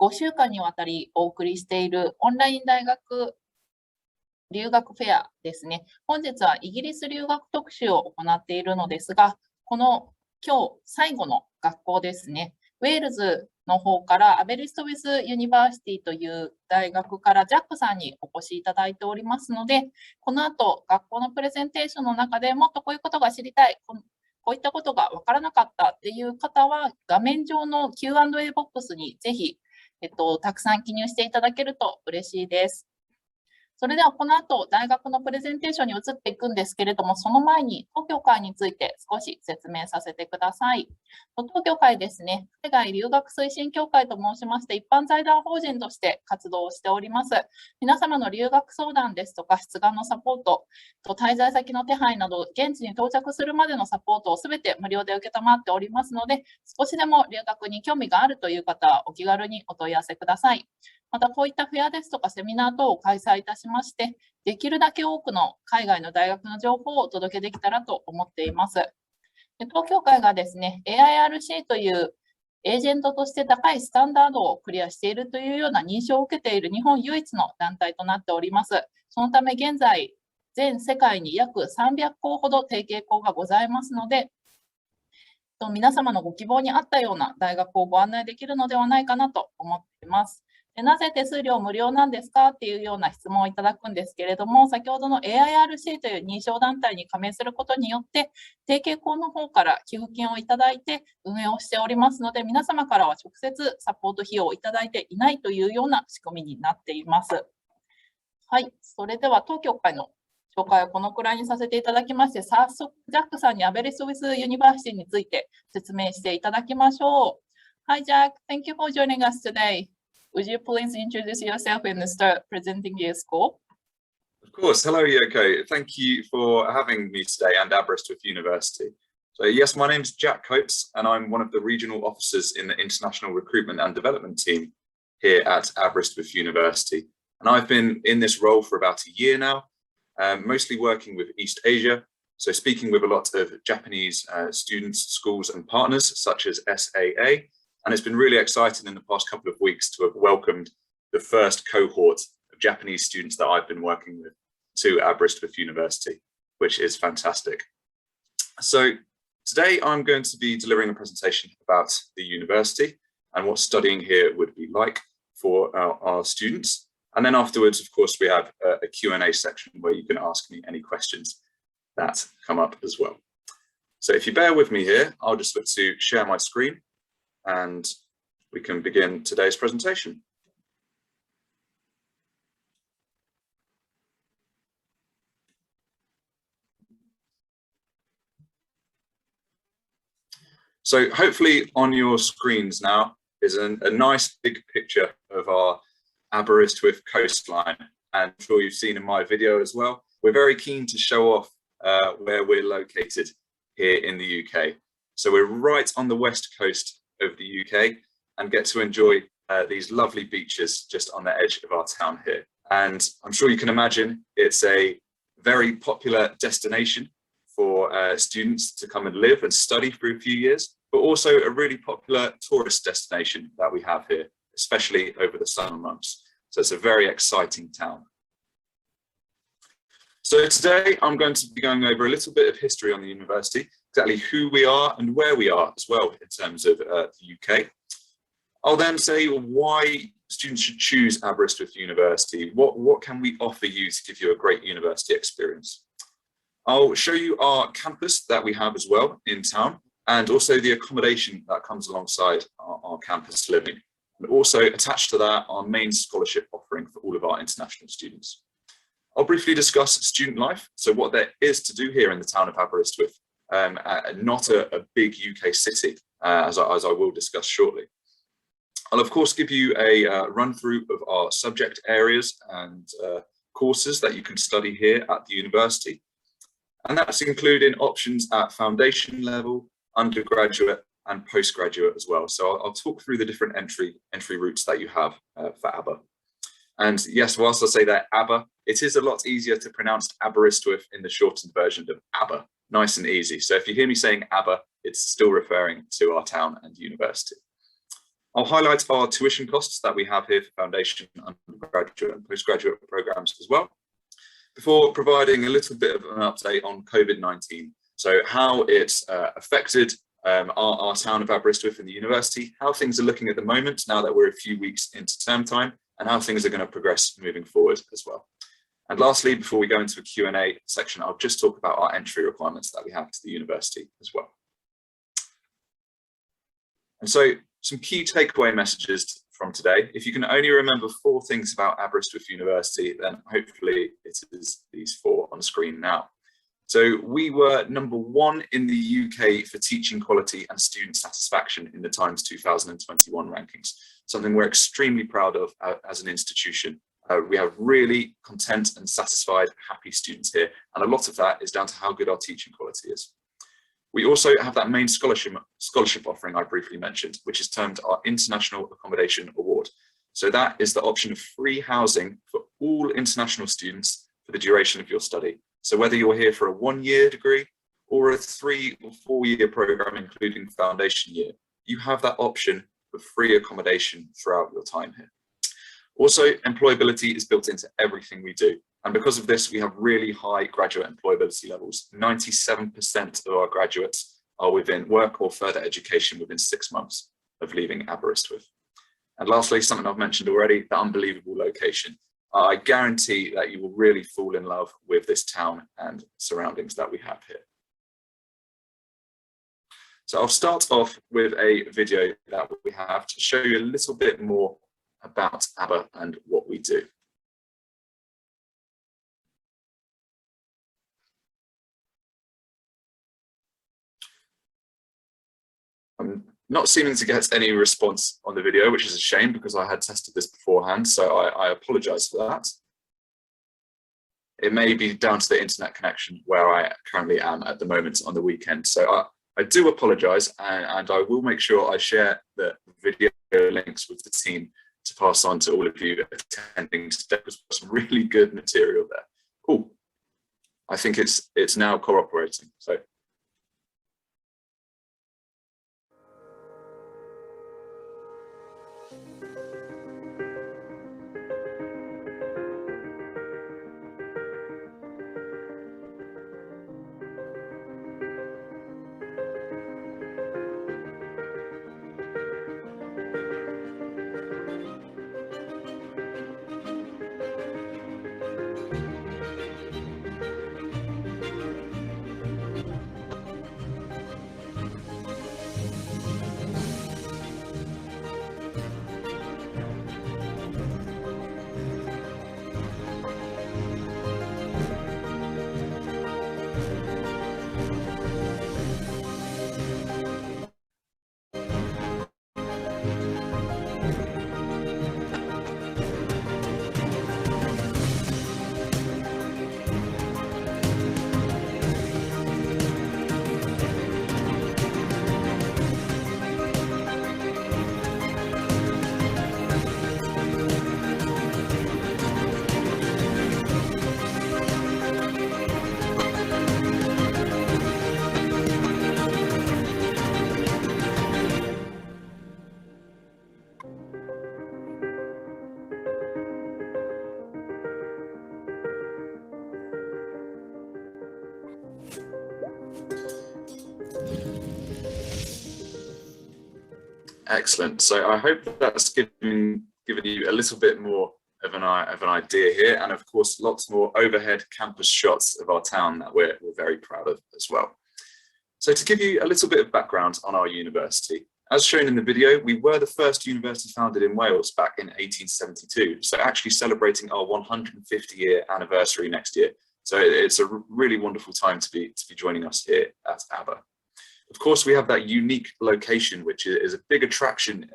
5週間にわたりお送りしているオンライン大学留学フェアですね。本日はイギリス留学特集を行っているのですが、今日最後の学校ですね。ウェールズの方からアベリストウィス・ユニバーシティという大学からジャックさんにお越しいただいておりますので、この後学校のプレゼンテーションの中でもっとこういうことが知りたい、こういったことが分からなかったっていう方は、画面上の Q&A ボックスにぜひ、たくさん記入していただけると嬉しいです。それではこの後、大学のプレゼンテーションに移っていくんですけれども、その前に東京会について少し説明させてください。東京会ですね、海外留学推進協会と申しまして、一般財団法人として活動をしております。皆様の留学相談ですとか、出願のサポート、滞在先の手配など、現地に到着するまでのサポートをすべて無料で受けたまっておりますので、少しでも留学に興味があるという方は、お気軽にお問い合わせください。またこういったフェアですとかセミナー等を開催いたしまして、できるだけ多くの海外の大学の情報をお届けできたらと思っています。東京会がですね、AIRC というエージェントとして高いスタンダードをクリアしているというような認証を受けている日本唯一の団体となっております。そのため現在、全世界に約300校ほど提携校がございますので、皆様のご希望に合ったような大学をご案内できるのではないかなと思っています。なぜ手数料無料なんですかっていうような質問をいただくんですけれども、先ほどの AIRC という認証団体に加盟することによって、提携校の方から寄付金をいただいて運営をしておりますので、皆様からは直接サポート費用をいただいていないというような仕組みになっています。はい、それでは東京会の紹介はこのくらいにさせていただきまして、早速ジャックさんにアベリストウィス・ユニバーシティについて説明していただきましょう。Hi Jack, thank you for joining us today. Would you please introduce yourself and start presenting your school? Of course. Hello, Yoko. Thank you for having me today and Aberystwyth University. So yes, my name is Jack Coates and I'm one of the regional officers in the International Recruitment and Development team here at Aberystwyth University. And I've been in this role for about a year now, mostly working with East Asia. So speaking with a lot of Japanese students, schools and partners such as SAA. And it's been really exciting in the past couple of weeks to have welcomed the first cohort of Japanese students that I've been working with to Aberystwyth University, which is fantastic. So today I'm going to be delivering a presentation about the university and what studying here would be like for our students. And then afterwards, of course, we have a Q&A section where you can ask me any questions that come up as well. So if you bear with me here, I'll just look to share my screen and we can begin today's presentation. So hopefully on your screens now is a nice big picture of our Aberystwyth coastline. And I'm sure you've seen in my video as well. We're very keen to show off where we're located here in the UK. So we're right on the west coast of the UK and get to enjoy these lovely beaches just on the edge of our town here. And I'm sure you can imagine it's a very popular destination for students to come and live and study for a few years, but also a really popular tourist destination that we have here, especially over the summer months. So it's a very exciting town. So today I'm going to be going over a little bit of history on the university, exactly who we are and where we are as well in terms of the UK. I'll then say why students should choose Aberystwyth University. What can we offer you to give you a great university experience? I'll show you our campus that we have as well in town and also the accommodation that comes alongside our campus living. And also attached to that, our main scholarship offering for all of our international students. I'll briefly discuss student life, so what there is to do here in the town of Aberystwyth, not a big UK city, as I will discuss shortly. I'll of course give you a run through of our subject areas and courses that you can study here at the university. And that's including options at foundation level, undergraduate and postgraduate as well. So I'll talk through the different entry routes that you have for ABBA. And yes, whilst I say that ABBA, it is a lot easier to pronounce Aberystwyth in the shortened version of ABBA, nice and easy. So if you hear me saying ABBA, it's still referring to our town and university. I'll highlight our tuition costs that we have here for foundation, undergraduate and postgraduate programs as well, before providing a little bit of an update on COVID-19. So how it's affected our town of Aberystwyth and the university, how things are looking at the moment now that we're a few weeks into term time, and how things are going to progress moving forward as well. And lastly, before we go into a Q&A section, I'll just talk about our entry requirements that we have to the university as well. And so some key takeaway messages from today. If you can only remember 4 things about Aberystwyth University, then hopefully it is these 4 on screen now. So we were number 1 in the UK for teaching quality and student satisfaction in the Times 2021 rankings, something we're extremely proud of as an institution. We have really content and satisfied, happy students here, and a lot of that is down to how good our teaching quality is. We also have that main scholarship offering I briefly mentioned, which is termed our International Accommodation Award. So that is the option of free housing for all international students for the duration of your study. So whether you're here for a 1-year degree or a 3 or 4-year program, including foundation year, you have that option for free accommodation throughout your time here. Also, employability is built into everything we do. And because of this, we have really high graduate employability levels. 97% of our graduates are within work or further education within 6 months of leaving Aberystwyth. And lastly, something I've mentioned already, the unbelievable location. I guarantee that you will really fall in love with this town and surroundings that we have here. So I'll start off with a video that we have to show you a little bit more about Aber and what we do. I'm not seeming to get any response on the video, which is a shame because I had tested this beforehand, so I apologize for that. It may be down to the internet connection where I currently am at the moment on the weekend. So I do apologize, and I will make sure I share the video links with the team to pass on to all of you attending today, because there's some really good material there. Cool. I think it's now cooperating. So. Excellent. So I hope that's given you a little bit more of an idea here, and of course lots more overhead campus shots of our town that we're very proud of as well. So to give you a little bit of background on our university, as shown in the video, we were the first university founded in Wales back in 1872, so actually celebrating our 150-year anniversary next year. So it's a really wonderful time to be joining us here at Aber. Of course, we have that unique location, which is a big attraction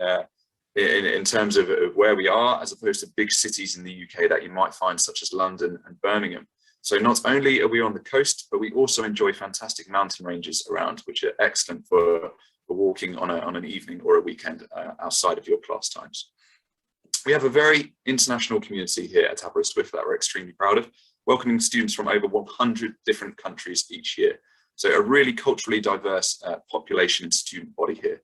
in terms of where we are, as opposed to big cities in the UK that you might find, such as London and Birmingham. So not only are we on the coast, but we also enjoy fantastic mountain ranges around, which are excellent for walking on an evening or a weekend outside of your class times. We have a very international community here at Aberystwyth that we're extremely proud of, welcoming students from over 100 different countries each year. So a really culturally diverse population and student body here.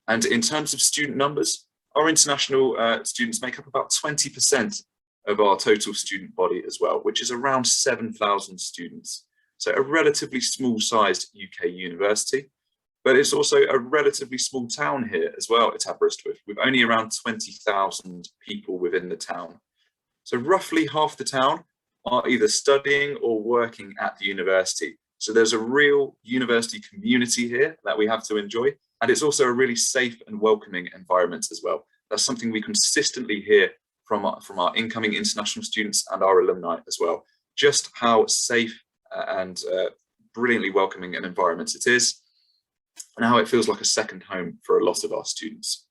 And in terms of student numbers, our international students make up about 20% of our total student body as well, which is around 7,000 students. So a relatively small sized UK university, but it's also a relatively small town here as well at Aberystwyth, with only around 20,000 people within the town. So roughly half the town are either studying or working at the university. So there's a real university community here that we have to enjoy. And it's also a really safe and welcoming environment as well. That's something we consistently hear from our incoming international students and our alumni as well. Just how safe and brilliantly welcoming an environment it is, and how it feels like a second home for a lot of our students.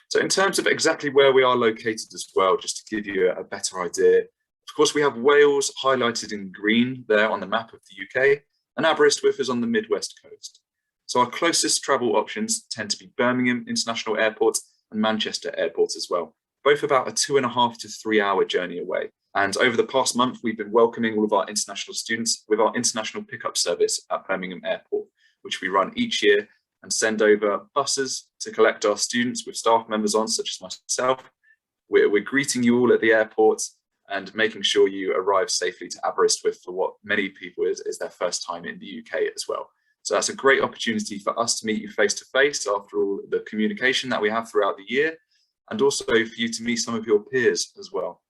So in terms of exactly where we are located as well, just to give you a better idea, of course, we have Wales highlighted in green there on the map of the UK, and Aberystwyth is on the Midwest coast. So our closest travel options tend to be Birmingham International Airport and Manchester Airport as well, both about a 2.5 to 3 hour journey away. And over the past month, we've been welcoming all of our international students with our international pickup service at Birmingham Airport, which we run each year and send over buses to collect our students with staff members on, such as myself. We're greeting you all at the airport and making sure you arrive safely to Aberystwyth for what many people is their first time in the UK as well. So that's a great opportunity for us to meet you face to face after all the communication that we have throughout the year, and also for you to meet some of your peers as well.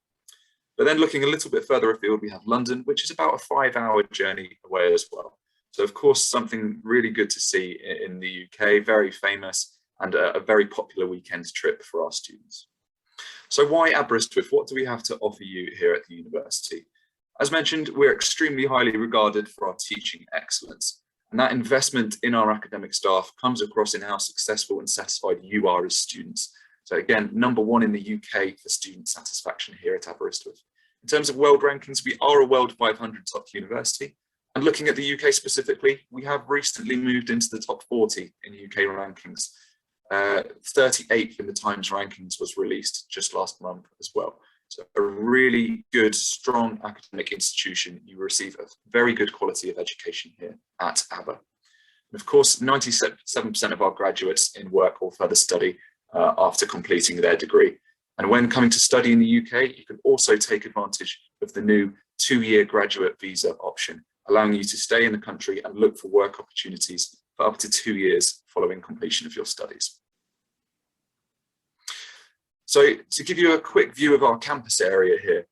But then looking a little bit further afield, we have London, which is about a 5 hour journey away as well. So of course, something really good to see in the UK, very famous and a very popular weekend trip for our students. So why Aberystwyth? What do we have to offer you here at the university? As mentioned, we're extremely highly regarded for our teaching excellence. And that investment in our academic staff comes across in how successful and satisfied you are as students. So again, #1 in the UK for student satisfaction here at Aberystwyth. In terms of world rankings, we are a World 500 top university. And looking at the UK specifically, we have recently moved into the top 40 in UK rankings. 38th in the Times rankings was released just last month as well. So a really good, strong academic institution. You receive a very good quality of education here at Aber. And of course, 97% of our graduates in work or further study after completing their degree. And when coming to study in the UK, you can also take advantage of the new 2-year graduate visa option, allowing you to stay in the country and look for work opportunities for up to 2 years following completion of your studies. So to give you a quick view of our campus area here,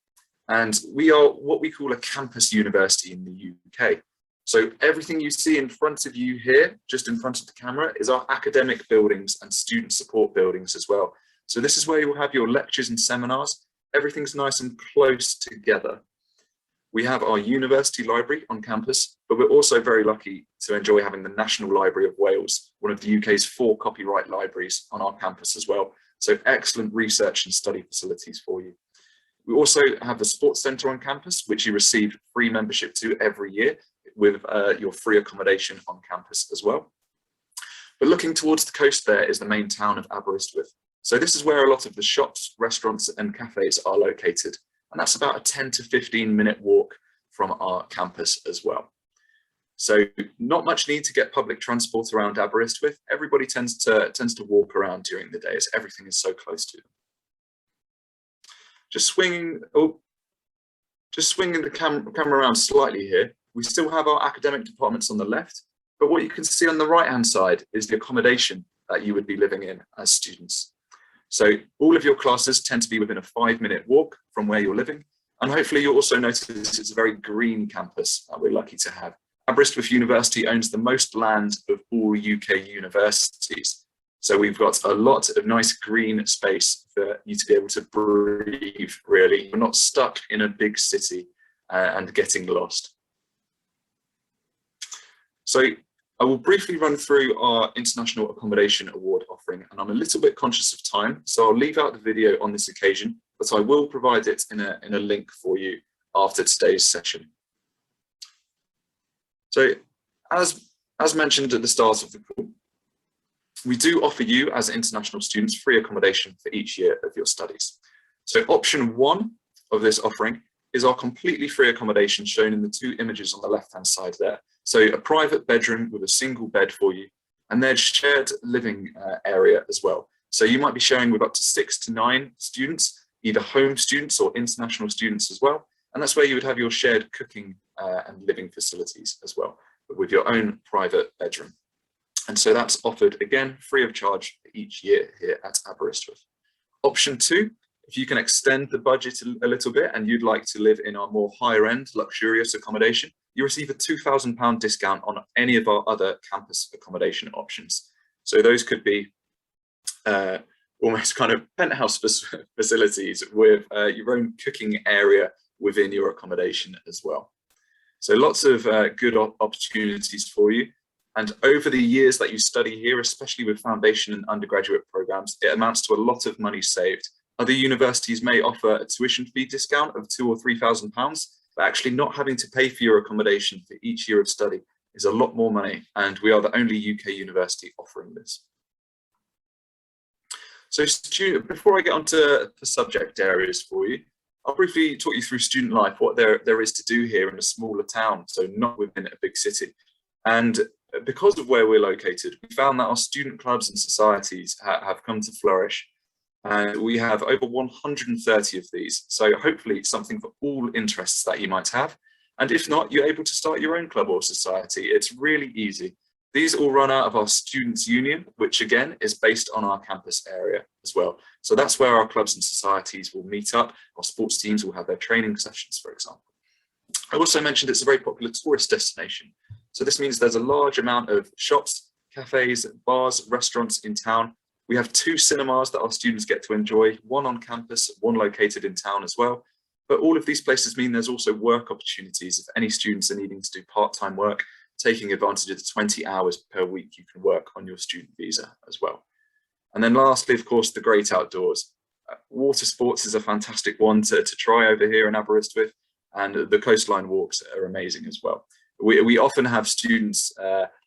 and we are what we call a campus university in the UK. So everything you see in front of you here, just in front of the camera, is our academic buildings and student support buildings as well. So this is where you'll have your lectures and seminars. Everything's nice and close together. We have our university library on campus, but we're also very lucky to enjoy having the National Library of Wales, one of the UK's 4 copyright libraries on our campus as well. So excellent research and study facilities for you. We also have the sports centre on campus, which you receive free membership to every year with your free accommodation on campus as well. But looking towards the coast there is the main town of Aberystwyth. So this is where a lot of the shops, restaurants and cafes are located. And that's about a 10 to 15 minute walk from our campus as well. So not much need to get public transport around Aberystwyth. Everybody tends to walk around during the day as everything is so close to them. Just swinging the camera around slightly here. We still have our academic departments on the left, but what you can see on the right-hand side is the accommodation that you would be living in as students. So all of your classes tend to be within a 5-minute walk from where you're living. And hopefully you'll also notice it's a very green campus that we're lucky to have. Aberystwyth University owns the most land of all UK universities. So we've got a lot of nice green space for you to be able to breathe, really. You're not stuck in a big city and getting lost. So I will briefly run through our International Accommodation Award offering, and I'm a little bit conscious of time, so I'll leave out the video on this occasion, but I will provide it in a link for you after today's session. So as mentioned at the start of the call, we do offer you as international students free accommodation for each year of your studies. So option 1 of this offering is our completely free accommodation shown in the 2 images on the left-hand side there. So a private bedroom with a single bed for you and their shared living area as well. So you might be sharing with up to 6 to 9 students, either home students or international students as well. And that's where you would have your shared cooking and living facilities as well, but with your own private bedroom. And so that's offered, again, free of charge each year here at Aberystwyth. Option 2, if you can extend the budget a little bit and you'd like to live in our more higher end, luxurious accommodation, you receive a £2,000 discount on any of our other campus accommodation options. So those could be almost kind of penthouse facilities with your own cooking area within your accommodation as well. So lots of good opportunities for you. And over the years that you study here, especially with foundation and undergraduate programs, it amounts to a lot of money saved. Other universities may offer a tuition fee discount of £2,000 or £3,000, but actually not having to pay for your accommodation for each year of study is a lot more money, and we are the only UK university offering this. So before I get onto the subject areas for you, I'll briefly talk you through student life, what there is to do here in a smaller town, so not within a big city. And because of where we're located, we found that our student clubs and societies have come to flourish. And we have over 130 of these. So hopefully something for all interests that you might have. And if not, you're able to start your own club or society. It's really easy. These all run out of our Students' Union, which again is based on our campus area as well. So that's where our clubs and societies will meet up. Our sports teams will have their training sessions, for example. I also mentioned it's a very popular tourist destination. So this means there's a large amount of shops, cafes, bars, restaurants in town. We have 2 cinemas that our students get to enjoy, one on campus, one located in town as well. But all of these places mean there's also work opportunities if any students are needing to do part-time work, taking advantage of the 20 hours per week you can work on your student visa as well. And then lastly, of course, the great outdoors. Water sports is a fantastic one to try over here in Aberystwyth, and the coastline walks are amazing as well. We often have students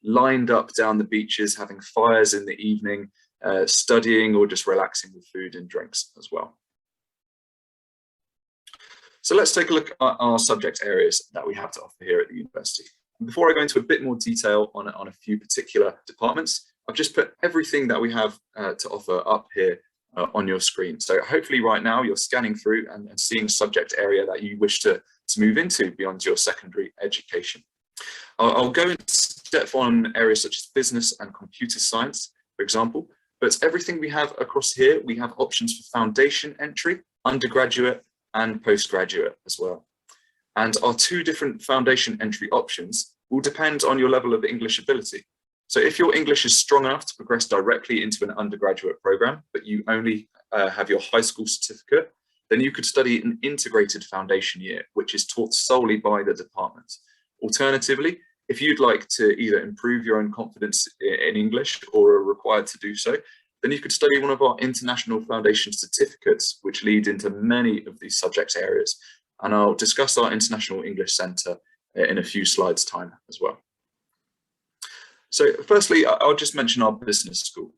lined up down the beaches, having fires in the evening, studying or just relaxing with food and drinks as well. So let's take a look at our subject areas that we have to offer here at the university. Before I go into a bit more detail on a few particular departments, I've just put everything that we have to offer up here on your screen. So hopefully right now you're scanning through and seeing subject area that you wish to move into beyond your secondary education. I'll go into depth on areas such as business and computer science, for example, but everything we have across here, we have options for foundation entry, undergraduate and postgraduate as well. And our 2 different foundation entry options will depend on your level of English ability. So if your English is strong enough to progress directly into an undergraduate program, but you only have your high school certificate, then you could study an integrated foundation year, which is taught solely by the department. Alternatively, if you'd like to either improve your own confidence in English or are required to do so, then you could study one of our international foundation certificates, which lead into many of these subject areas. And I'll discuss our International English Centre in a few slides' time as well. So firstly, I'll just mention our business school.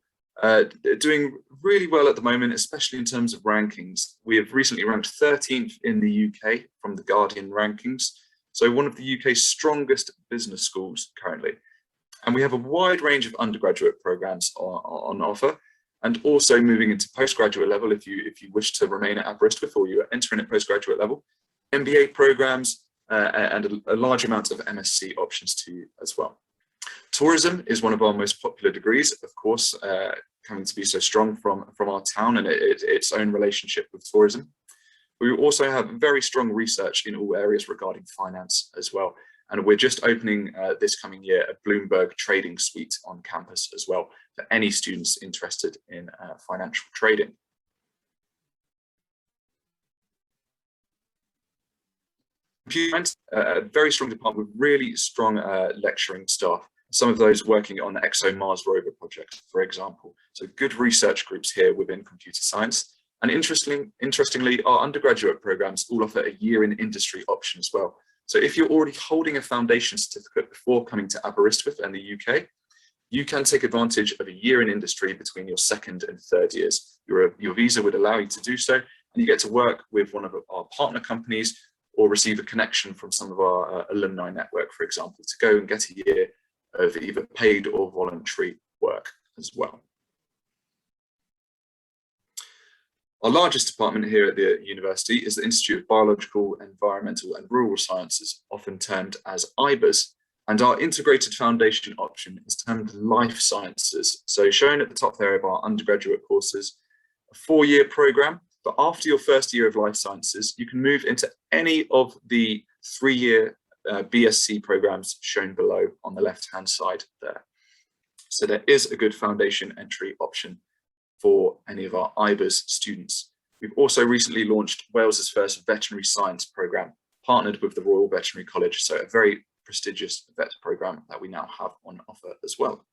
Doing really well at the moment, especially in terms of rankings. We have recently ranked 13th in the UK from the Guardian rankings. So one of the UK's strongest business schools currently. And we have a wide range of undergraduate programs on offer, and also moving into postgraduate level if you wish to remain at Aberystwyth or you are entering at postgraduate level, MBA programs and a large amount of MSc options to you as well. Tourism is one of our most popular degrees, of course, coming to be so strong from our town and its own relationship with tourism. We also have very strong research in all areas regarding finance as well. And we're just opening this coming year a Bloomberg trading suite on campus as well for any students interested in financial trading. Computer science, a very strong department with really strong lecturing staff. Some of those working on the ExoMars rover project, for example. So good research groups here within computer science. And interestingly, our undergraduate programs all offer a year in industry option as well. So if you're already holding a foundation certificate before coming to Aberystwyth and the UK, you can take advantage of a year in industry between your 2nd and 3rd years. Your visa would allow you to do so, and you get to work with one of our partner companies or receive a connection from some of our alumni network, for example, to go and get a year of either paid or voluntary work as well. Our largest department here at the university is the Institute of Biological, Environmental and Rural Sciences, often termed as IBERS, and our integrated foundation option is termed Life Sciences. So shown at the top there of our undergraduate courses, a 4-year program, but after your first year of Life Sciences, you can move into any of the 3-year BSc programs shown below on the left-hand side there. So there is a good foundation entry option for any of our IBERS students. We've also recently launched Wales's first veterinary science program, partnered with the Royal Veterinary College, so a very prestigious vet program that we now have on offer as well.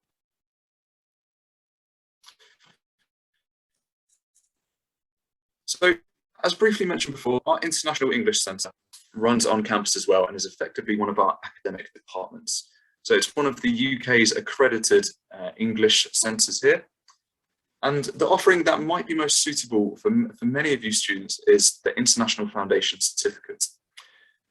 So, as briefly mentioned before, our International English Centre runs on campus as well and is effectively one of our academic departments. So it's one of the UK's accredited English centres here. And the offering that might be most suitable for many of you students is the International Foundation Certificate.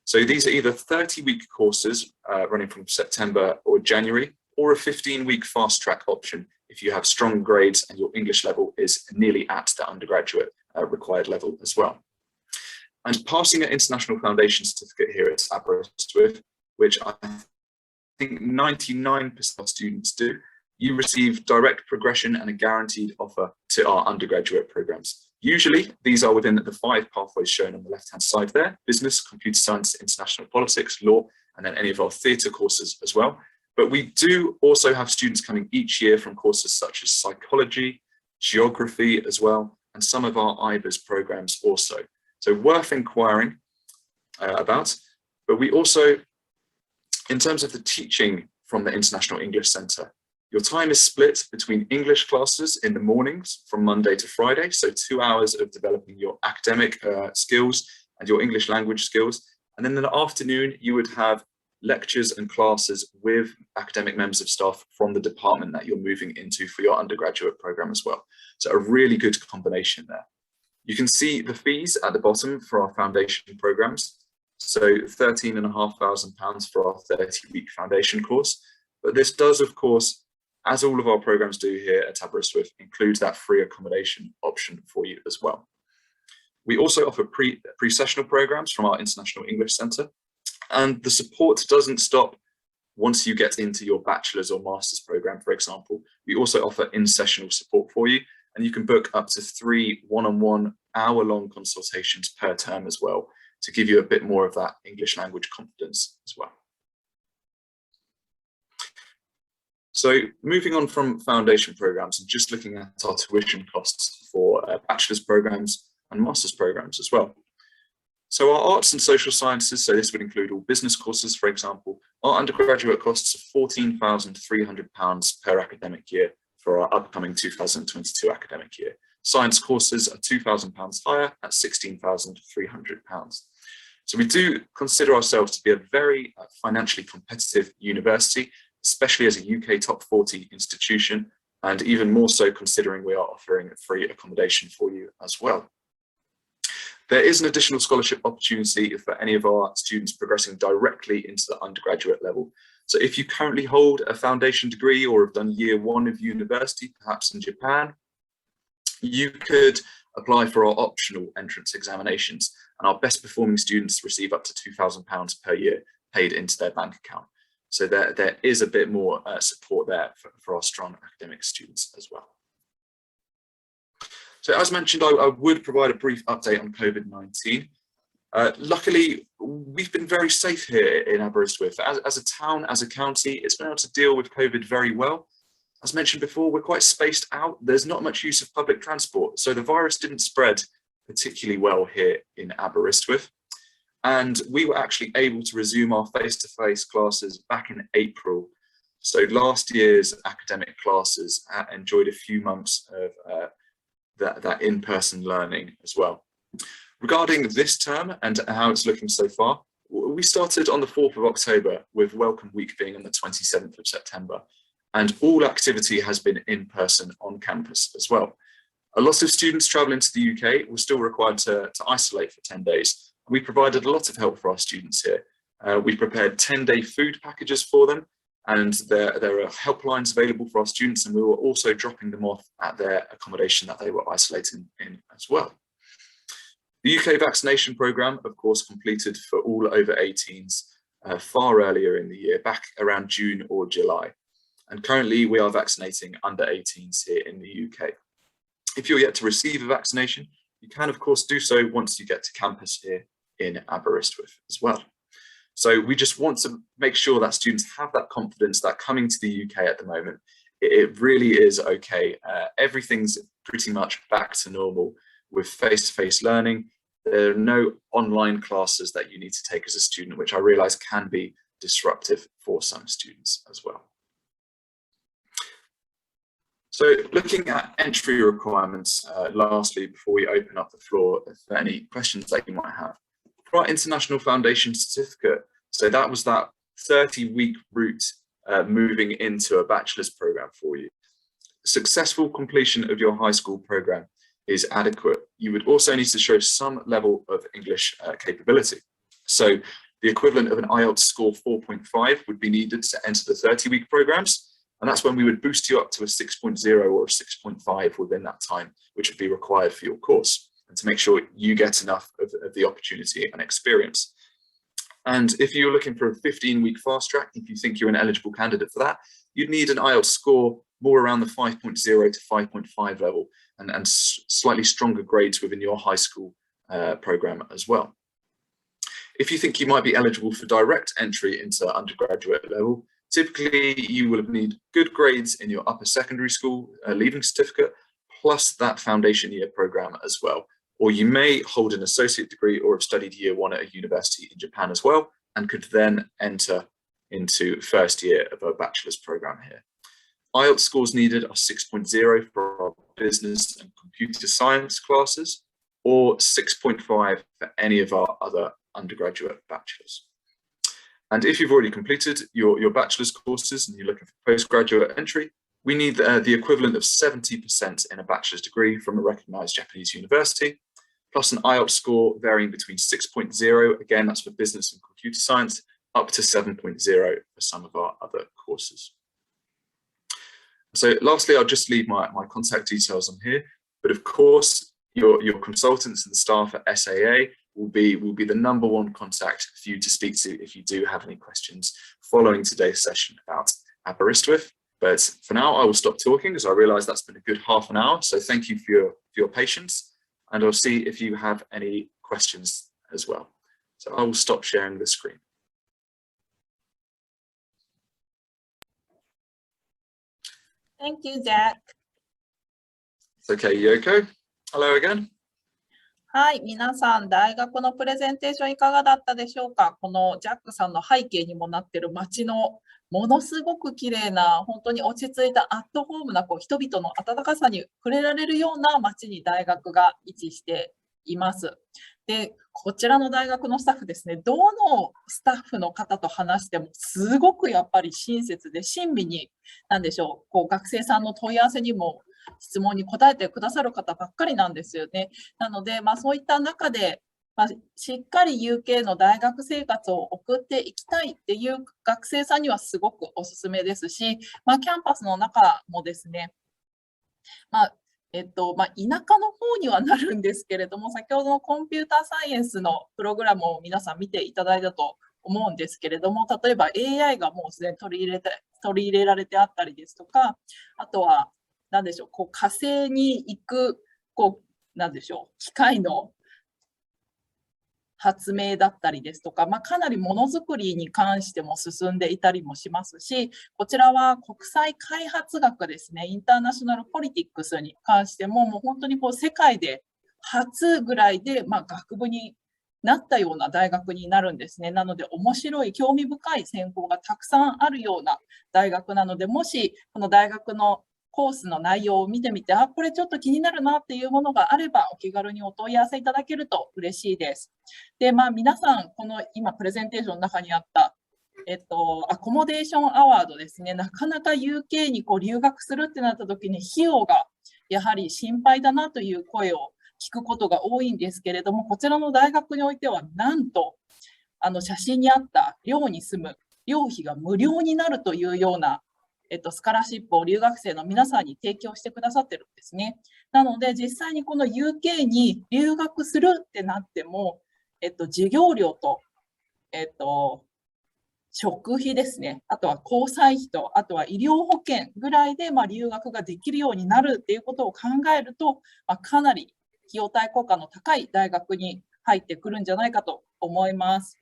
So these are either 30-week courses running from September or January, or a 15-week fast track option if you have strong grades and your English level is nearly at the undergraduate required level as well. And passing an International Foundation Certificate here at Aberystwyth, which I think 99% of students do, you receive direct progression and a guaranteed offer to our undergraduate programs. Usually, these are within the 5 pathways shown on the left-hand side there: business, computer science, international politics, law, and then any of our theatre courses as well. But we do also have students coming each year from courses such as psychology, geography as well, and some of our IBERS programs also. So worth inquiring about. But we also, in terms of the teaching from the International English Centre, your time is split between English classes in the mornings from Monday to Friday, so 2 hours of developing your academic skills and your English language skills. And then in the afternoon, you would have lectures and classes with academic members of staff from the department that you're moving into for your undergraduate program as well. So a really good combination there. You can see the fees at the bottom for our foundation programs. So £13,500 for our 30-week foundation course. But this does, of course, as all of our programs do here at Aberystwyth, includes that free accommodation option for you as well. We also offer pre-sessional programs from our International English Centre, and the support doesn't stop once you get into your bachelor's or master's program, for example. We also offer in-sessional support for you, and you can book up to 3 one-on-one hour-long consultations per term as well, to give you a bit more of that English language confidence as well. So moving on from foundation programs and just looking at our tuition costs for bachelor's programs and master's programs as well. So our arts and social sciences, so this would include all business courses, for example, our undergraduate costs are £14,300 per academic year for our upcoming 2022 academic year. Science courses are £2,000 higher at £16,300. So we do consider ourselves to be a very financially competitive university, especially as a UK top 40 institution, and even more so considering we are offering free accommodation for you as well. There is an additional scholarship opportunity for any of our students progressing directly into the undergraduate level. So if you currently hold a foundation degree or have done year 1 of university, perhaps in Japan, you could apply for our optional entrance examinations, and our best performing students receive up to £2,000 per year paid into their bank account. So there is a bit more support there for our strong academic students as well. So as mentioned, I would provide a brief update on COVID-19. Luckily, we've been very safe here in Aberystwyth. As a town, as a county, it's been able to deal with COVID very well. As mentioned before, we're quite spaced out. There's not much use of public transport, so the virus didn't spread particularly well here in Aberystwyth. And we were actually able to resume our face-to-face classes back in April. So last year's academic classes enjoyed a few months of that in-person learning as well. Regarding this term and how it's looking so far, we started on the 4th of October with Welcome Week being on the 27th of September. And all activity has been in person on campus as well. A lot of students traveling to the UK were still required to isolate for 10 days. We provided a lot of help for our students here. We prepared 10-day food packages for them, And there are helplines available for our students, and we were also dropping them off at their accommodation that they were isolating in as well. The UK vaccination programme, of course, completed for all over 18s far earlier in the year, back around June or July. And currently we are vaccinating under 18s here in the UK. If you're yet to receive a vaccination, you can, of course, do so once you get to campus here in Aberystwyth as well. So we just want to make sure that students have that confidence that coming to the UK at the moment, it really is okay. Everything's pretty much back to normal with face-to-face learning. There are no online classes that you need to take as a student, which I realise can be disruptive for some students as well. So looking at entry requirements, lastly, before we open up the floor for any questions that you might have. For our International Foundation Certificate, so that was that 30-week route moving into a bachelor's programme for you. Successful completion of your high school programme is adequate. You would also need to show some level of English capability. So the equivalent of an IELTS score 4.5 would be needed to enter the 30-week programmes. And that's when we would boost you up to a 6.0 or a 6.5 within that time, which would be required for your course, and to make sure you get enough of the opportunity and experience. And if you're looking for a 15-week fast track, if you think you're an eligible candidate for that, you'd need an IELTS score more around the 5.0 to 5.5 level, and slightly stronger grades within your high school programme as well. If you think you might be eligible for direct entry into undergraduate level, typically you will need good grades in your upper secondary school leaving certificate, plus that foundation year programme as well. Or you may hold an associate degree or have studied year one at a university in Japan as well, and could then enter into first year of a bachelor's programme here. IELTS scores needed are 6.0 for our business and computer science classes, or 6.5 for any of our other undergraduate bachelors. And if you've already completed your bachelor's courses and you're looking for postgraduate entry, we need the equivalent of 70% in a bachelor's degree from a recognised Japanese university, plus an IELTS score varying between 6.0, again, that's for business and computer science, up to 7.0 for some of our other courses. So lastly, I'll just leave my contact details on here, but of course, your consultants and the staff at SAA will be the #1 contact for you to speak to if you do have any questions following today's session about Aberystwyth. But for now, I will stop talking, as I realise that's been a good half an hour. So thank you for your patience, and I'll see if you have any questions as well. So I will stop sharing the screen. Thank you, Jack. It's okay, Yoko. Hello again. はい、皆さん、大学のプレゼンテーションいかがだったでしょうか。このジャックさんの背景にもなっている街のものすごく綺麗な、本当に落ち着いたアットホームな人々の温かさに触れられるような街に大学が位置しています。で、こちらの大学のスタッフですね、どのスタッフの方と話してもすごくやっぱり親切で親身に、なんでしょう、学生さんの問い合わせにも質問に答えてくださる方ばっかりなんですよね。なので、そういった中で、しっかり UK の大学生活を送っていきたいっていう学生さんにはすごくおすすめですし、キャンパスの中もですね、田舎の方にはなるんですけれども、先ほどのコンピューターサイエンスのプログラムを皆さん見ていただいたと思うんですけれども、例えば AI がもうすでに取り入れられてあったりですとか、あとは何でしょう、火星に行く何でしょう、機械の発明だったりですとか、かなりものづくりに関しても進んでいたりもしますし、こちらは国際開発学ですね、インターナショナルポリティックスに関しても、もう本当に世界で初ぐらいで、学部になったような大学になるんですね。なので、面白い、興味深い専攻がたくさんあるような大学なので、もしこの大学のコースの内容を見てみて、これちょっと気になるなっていうものがあれば、お気軽にお問い合わせいただけると嬉しいです。で、皆さん、この今プレゼンテーションの中にあった、アコモデーションアワードですね、なかなか UK に留学するってなった時に費用がやはり心配だなという声を聞くことが多いんですけれども、こちらの大学においてはなんと写真にあった寮に住む寮費が無料になるというような、スカラシップを留学生の皆さんに提供してくださってるんですね。なので、実際にこの UK に留学するってなっても、授業料と、食費ですね、あとは交際費と、あとは医療保険ぐらいで、留学ができるようになるっていうことを考えると、かなり費用対効果の高い大学に入ってくるんじゃないかと思います。